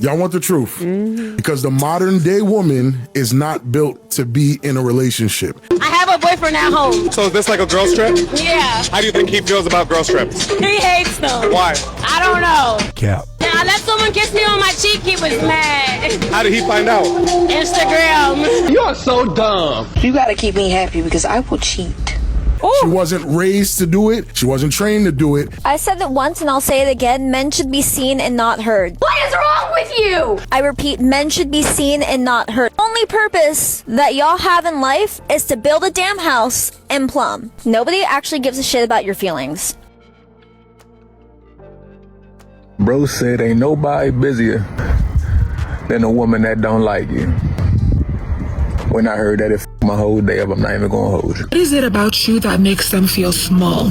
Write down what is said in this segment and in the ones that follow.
Y'all want the truth? Because the modern day woman is not built to be in a relationship. I have a boyfriend at home. So is this like a girl trip? Yeah. How do you think he feels about girl trips? He hates them. Why? I don't know. Cap. Now, I let someone kiss me on my cheek, he was mad. How did he find out? Instagram. You are so dumb. You gotta keep me happy because I will cheat. She wasn't raised to do it. She wasn't trained to do it. I said it once and I'll say it again. Men should be seen and not heard. What is wrong with you? I repeat, men should be seen and not heard. The only purpose that y'all have in life is to build a damn house and plumb. Nobody actually gives a shit about your feelings. Bro said ain't nobody busier than a woman that don't like you. When I heard that, it f***ed my whole day up. I'm not even gonna hold you. What is it about you that makes them feel small?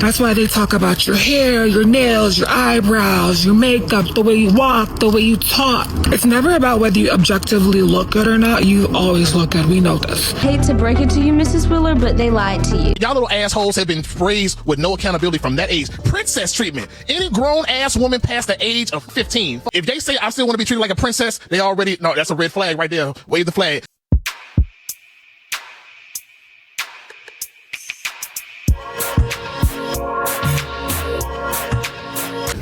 That's why they talk about your hair, your nails, your eyebrows, your makeup, the way you walk, the way you talk. It's never about whether you objectively look good or not. You always look good. We know this. Hate to break it to you, Mrs. Wheeler, but they lied to you. Y'all little assholes have been raised with no accountability from that age. Princess treatment. Any grown ass woman past the age of 15. If they say I still want to be treated like a princess, they already, no, that's a red flag right there. Wave the flag.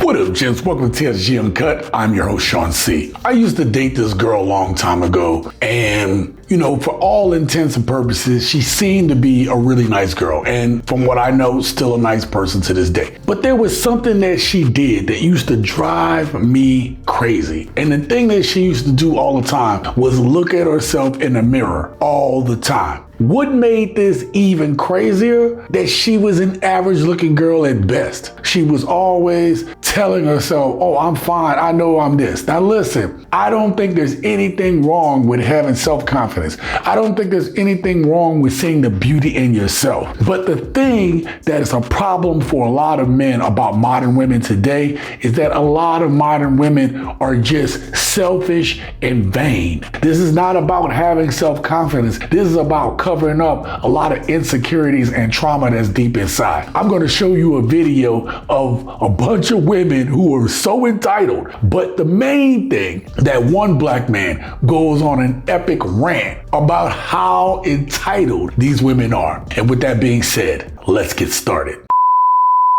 What up, gents? Welcome to TSG Uncut. I'm your host, Sean C. I used to date this girl a long time ago, and for all intents and purposes, she seemed to be a really nice girl, and from what I know, still a nice person to this day. But there was something that she did that used to drive me crazy. And the thing that she used to do all the time was look at herself in the mirror all the time. What made this even crazier? That she was an average looking girl at best. She was always telling herself, oh, I'm fine, I know I'm this. Now listen, I don't think there's anything wrong with having self-confidence. I don't think there's anything wrong with seeing the beauty in yourself. But the thing that is a problem for a lot of men about modern women today is that a lot of modern women are just selfish and vain. This is not about having self-confidence. This is about covering up a lot of insecurities and trauma that's deep inside. I'm going to show you a video of a bunch of women who are so entitled, but the main thing that one black man goes on an epic rant about how entitled these women are. And with that being said, let's get started.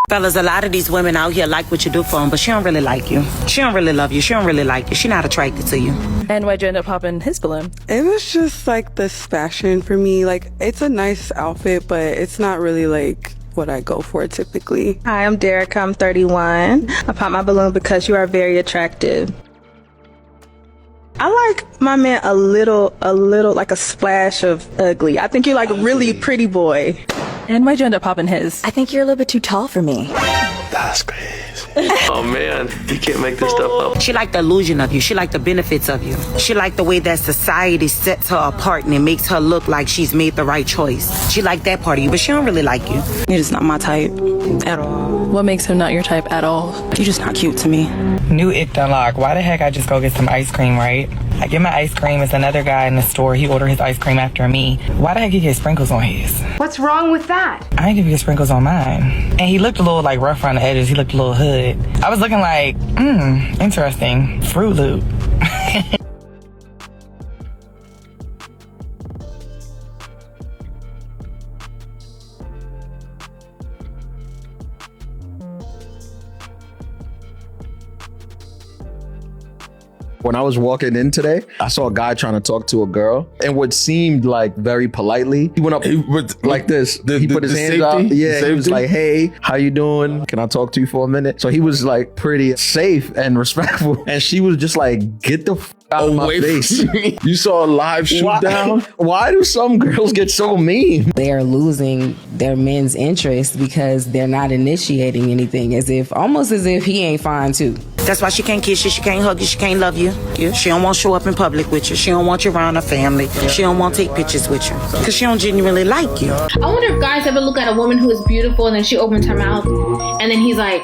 Fellas, a lot of these women out here like what you do for them, but she don't really like you. She don't really love you. She don't really like you. She not attracted to you. And why'd you end up popping his balloon? It was just like this fashion for me. Like, it's a nice outfit, but it's not really like what I go for typically. Hi, I'm Derek. I'm 31. I popped my balloon because you are very attractive. I like my man a little, like a splash of ugly. I think you're like a really pretty boy. And why'd you end up popping his? I think you're a little bit too tall for me. That's crazy. Oh man, you can't make this stuff up. She like the illusion of you. She like the benefits of you. She like the way that society sets her apart and it makes her look like she's made the right choice. She like that part of you, but she don't really like you. You're just not my type at all. What makes him not your type at all? You're just not cute to me. New ick unlock. Why the heck I just go get some ice cream, right? I get my ice cream. It's another guy in the store. He ordered his ice cream after me. Why the heck he get sprinkles on his? What's wrong with that? I didn't give you sprinkles on mine. And he looked a little like rough around the edges. He looked a little hood. I was looking like, interesting. Fruit Loop. When I was walking in today, I saw a guy trying to talk to a girl, and what seemed like very politely, he went up like this. He put his hands out. Yeah, he was like, "Hey, how you doing? Can I talk to you for a minute?" So he was like pretty safe and respectful, and she was just like, "Get the f out of my face." You saw a live shoot down? Why do some girls get so mean? They are losing their men's interest because they're not initiating anything, almost as if he ain't fine too. That's why she can't kiss you, she can't hug you, she can't love you. She don't want to show up in public with you. She don't want you around her family. She don't want to take pictures with you because she don't genuinely like you. I wonder if guys ever look at a woman who is beautiful and then she opens her mouth and then he's like,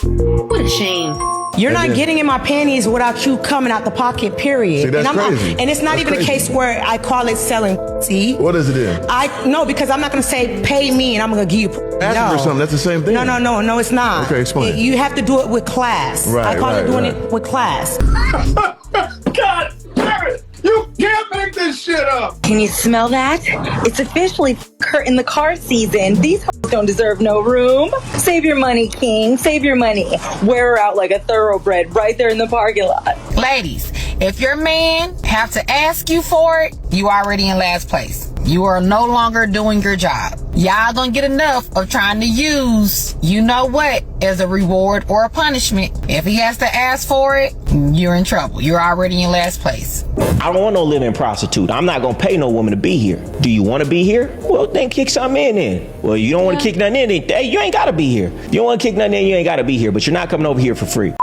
what a shame. You're not getting in my panties without you coming out the pocket, period. See, that's crazy. And it's not even a case where I call it selling. See? What is it then? No, because I'm not going to say pay me and I'm going to give you. Asking for something, that's the same thing. No, it's not. Okay, explain. You have to do it with class. I call it doing it with class. God damn it! You can't make this shit up! Can you smell that? It's officially curtain the car season. These hoes don't deserve no room. Save your money, king. Save your money. Wear her out like a thoroughbred right there in the parking lot. Ladies, if your man have to ask you for it, you already in last place. You are no longer doing your job. Y'all don't get enough of trying to use you know what as a reward or a punishment. If he has to ask for it, you're in trouble. You're already in last place. I don't want no living prostitute. I'm not gonna pay no woman to be here. Do you want to be here? Well, then kick something in then. Well, you don't want to kick nothing in, then you ain't gotta be here. You don't want to kick nothing in, you ain't gotta be here. But you're not coming over here for free.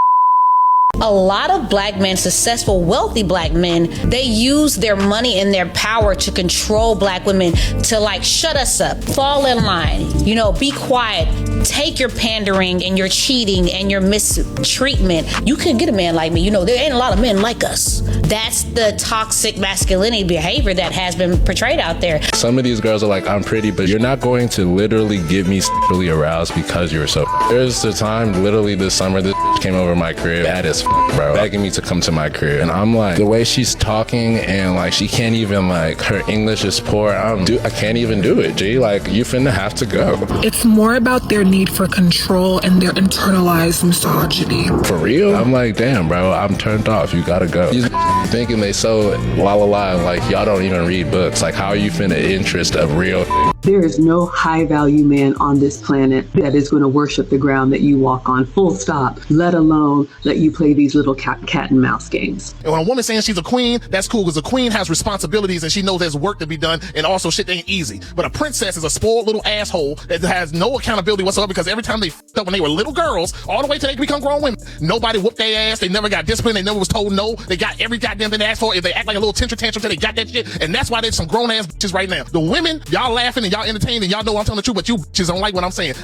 A lot of black men, successful, wealthy black men, they use their money and their power to control black women to like shut us up, fall in line, be quiet, take your pandering and your cheating and your mistreatment. You couldn't get a man like me. There ain't a lot of men like us. That's the toxic masculinity behavior that has been portrayed out there. Some of these girls are like, I'm pretty, but you're not going to literally get me sexually aroused because you're so. There's the time, literally this summer, this came over my crib, bad as bro, begging me to come to my crib. And I'm like, the way she's talking and like, she can't even her English is poor. I can't even do it, G. Like, you finna have to go. It's more about their need for control and their internalized misogyny. For real? I'm like, damn, bro, I'm turned off. You gotta go. These thinking they so la la la, like y'all don't even read books. Like, how are you finna interest of real? There is no high value man on this planet that is going to worship the ground that you walk on, full stop, let alone let you play these little cat and mouse games. And when a woman's saying she's a queen, that's cool, because a queen has responsibilities and she knows there's work to be done, and also shit ain't easy. But a princess is a spoiled little asshole that has no accountability whatsoever, because every time they f***ed up when they were little girls, all the way till they become grown women, nobody whooped their ass, they never got disciplined, they never was told no, they got every goddamn thing they asked for. If they act like a little tantrum till they got that shit, and that's why there's some grown ass bitches right now. The women, y'all laughing and y'all entertaining and y'all know I'm telling the truth, but you bitches don't like what I'm saying.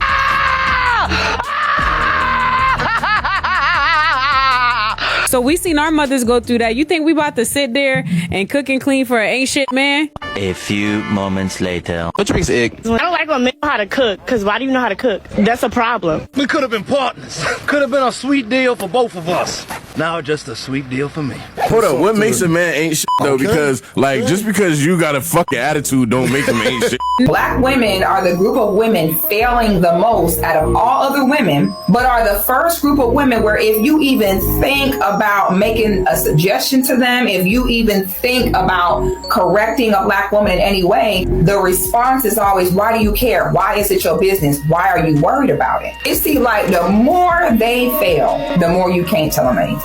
So we seen our mothers go through that. You think we about to sit there and cook and clean for an ain't shit man? A few moments later. What drinks egg? I don't like when men know how to cook, because why do you know how to cook? That's a problem. We could have been partners. Could have been a sweet deal for both of us. Now just a sweet deal for me. Hold up, what makes a man ain't shit though? Because just because you got a fucking attitude don't make him ain't shit. Black women are the group of women failing the most out of all other women, but are the first group of women where if you even think about making a suggestion to them, if you even think about correcting a black woman in any way, the response is always, why do you care? Why is it your business? Why are you worried about it? It seems like the more they fail, the more you can't tell them anything.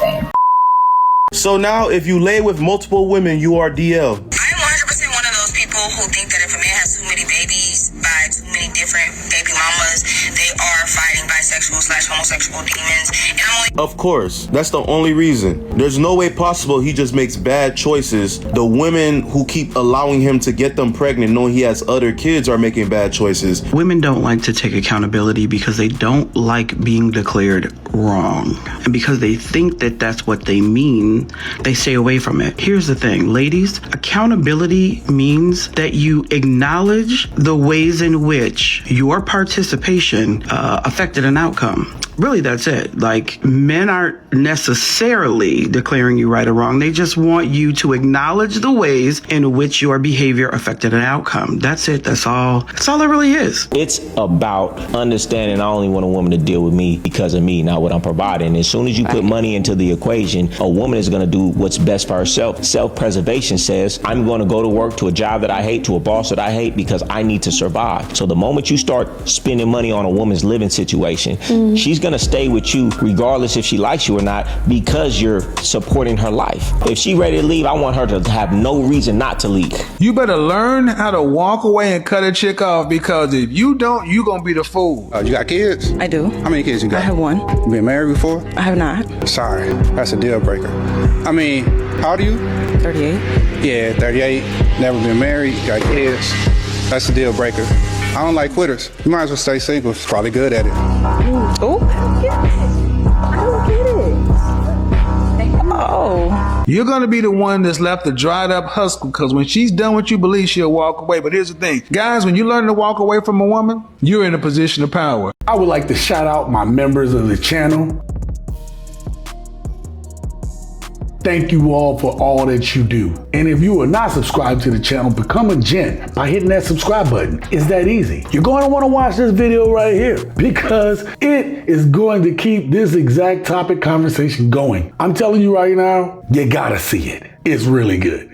So now if you lay with multiple women, you are DL. I'm 100% one of those people who think that if a man has too many babies by too many different baby mamas, they are fighting bisexual/homosexual demons. And I'm only Of course, that's the only reason. There's no way possible he just makes bad choices. The women who keep allowing him to get them pregnant knowing he has other kids are making bad choices. Women don't like to take accountability because they don't like being declared wrong. And because they think that that's what they mean, they stay away from it. Here's the thing, ladies, accountability means that you acknowledge the ways in which your participation affected an outcome. Really, that's it. Like, men aren't necessarily declaring you right or wrong. They just want you to acknowledge the ways in which your behavior affected an outcome. That's it. That's all. That's all it really is. It's about understanding I only want a woman to deal with me because of me, not what I'm providing. As soon as you put money into the equation, a woman is going to do what's best for herself. Self-preservation says, I'm going to go to work to a job that I hate, to a boss that I hate, because I need to survive. So the moment you start spending money on a woman's living situation, she's going to stay with you regardless if she likes you or not, because you're supporting her life. If she ready to leave, I want her to have no reason not to leave. You better learn how to walk away and cut a chick off, because if you don't, you gonna be the fool. You got kids? I do. How many kids you got? I have one. You been married before? I have not. Sorry, that's a deal breaker. I mean, how old are you? 38. Yeah, 38. Never been married, got kids. That's a deal breaker. I don't like quitters. You might as well stay single. Probably good at it. Oh, I don't get it. You're going to be the one that's left a dried up husk, because when she's done what you believe, she'll walk away. But here's the thing, guys, when you learn to walk away from a woman, you're in a position of power. I would like to shout out my members of the channel. Thank you all for all that you do. And if you are not subscribed to the channel, become a gent by hitting that subscribe button. It's that easy. You're going to want to watch this video right here because it is going to keep this exact topic conversation going. I'm telling you right now, you gotta see it. It's really good.